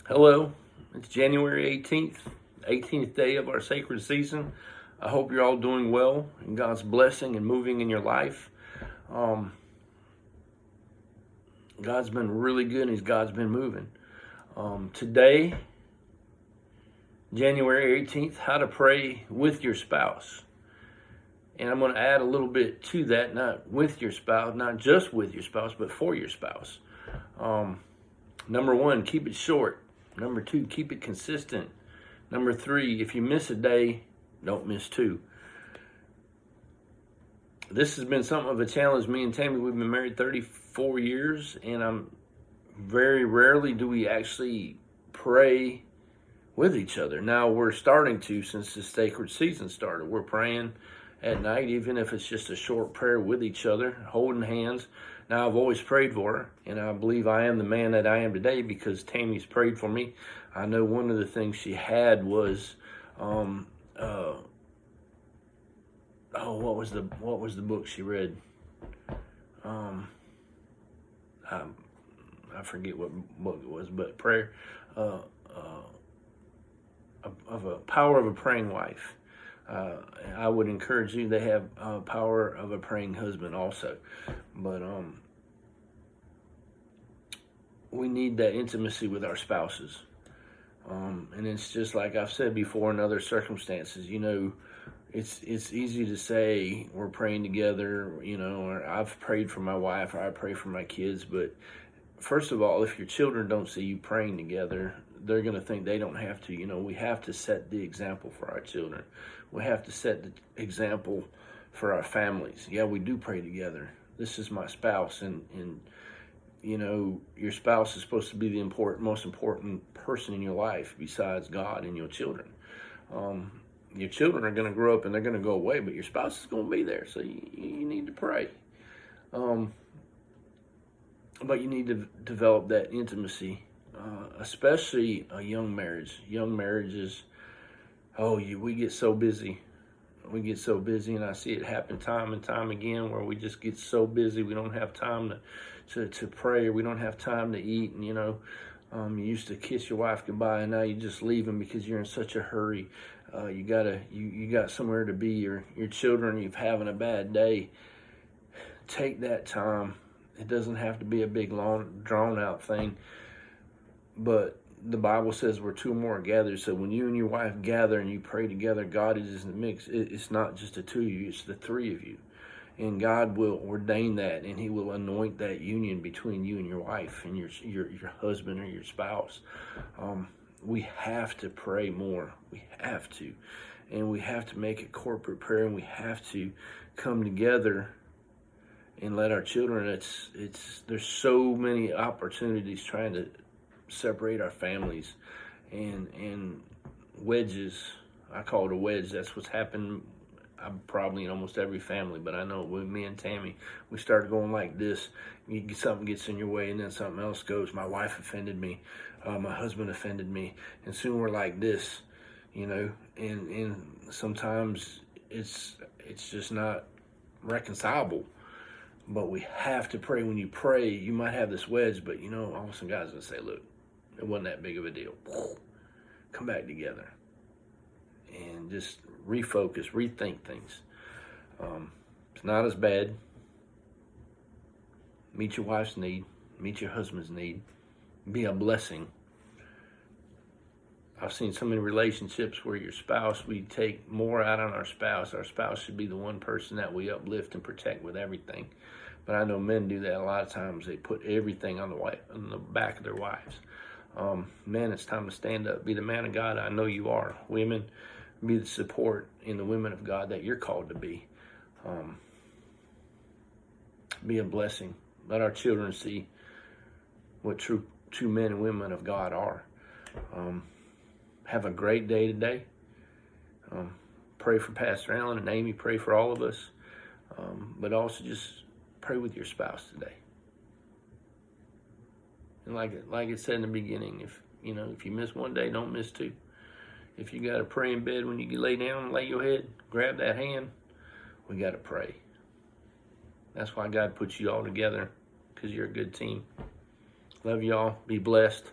Hello, it's January 18th day of our sacred season. I hope you're all doing well and God's blessing and moving in your life. God's been really good and God's been moving. Today, January 18th, how to pray with your spouse. And I'm going to add a little bit to that, not with your spouse, not just with your spouse, but for your spouse. Number one, keep it short. Number two, keep it consistent. Number three, if you miss a day, don't miss two. This has been something of a challenge. Me and Tammy, we've been married 34 years, and very rarely do we actually pray with each other. Now we're starting to, since the sacred season started. We're praying at night, even if it's just a short prayer with each other, holding hands. Now, I've always prayed for her, and I believe I am the man that I am today because Tammy's prayed for me. I know one of the things she had was, what was the book she read? I forget what book it was, but prayer, of a power of a praying wife. I would encourage you to have power of a praying husband also. But we need that intimacy with our spouses. And it's just like I've said before in other circumstances, it's easy to say we're praying together, or I've prayed for my wife or I pray for my kids. But first of all, if your children don't see you praying together, they're going to think they don't have to. We have to set the example for our children. We have to set the example for our families. Yeah, we do pray together. This is my spouse, and your spouse is supposed to be the most important person in your life besides God and your children. Your children are going to grow up and they're going to go away, but your spouse is going to be there, so you need to pray. But you need to develop that intimacy, especially a young marriage. Young marriages, we get so busy. We get so busy, and I see it happen time and time again where we just get so busy we don't have time to pray, or we don't have time to eat. And you used to kiss your wife goodbye, and now you just leave them because you're in such a hurry. You got somewhere to be. Your children, you're having a bad day. Take that time. It doesn't have to be a big, long, drawn-out thing, but the Bible says we're two or more gathered. So when you and your wife gather and you pray together, God is in the mix. It's not just the two of you, it's the three of you. And God will ordain that, and he will anoint that union between you and your wife and your husband or your spouse. We have to pray more. We have to. And we have to make it corporate prayer, and we have to come together and let our children, there's so many opportunities trying to separate our families and wedges. I call it a wedge. That's what's happened probably in almost every family, but I know with me and Tammy, we started going like this. Something gets in your way and then something else goes. My wife offended me, my husband offended me, and soon we're like this, and sometimes it's just not reconcilable. But we have to pray. When you pray, you might have this wedge, but all of a sudden God's going to say, look, it wasn't that big of a deal. Come back together and just refocus, rethink things. It's not as bad. Meet your wife's need. Meet your husband's need. Be a blessing. I've seen so many relationships where your spouse, we take more out on our spouse. Our spouse should be the one person that we uplift and protect with everything. But I know men do that a lot of times. They put everything on the back of their wives. Men, it's time to stand up. Be the man of God I know you are. Women, be the support in the women of God that you're called to be. Be a blessing. Let our children see what true men and women of God are. Have a great day today. Pray for Pastor Allen and Amy. Pray for all of us. But also just pray with your spouse today. And like it said in the beginning, if you miss one day, don't miss two. If you got to pray in bed when you lay down and lay your head, grab that hand. We got to pray. That's why God puts you all together, because you're a good team. Love y'all. Be blessed.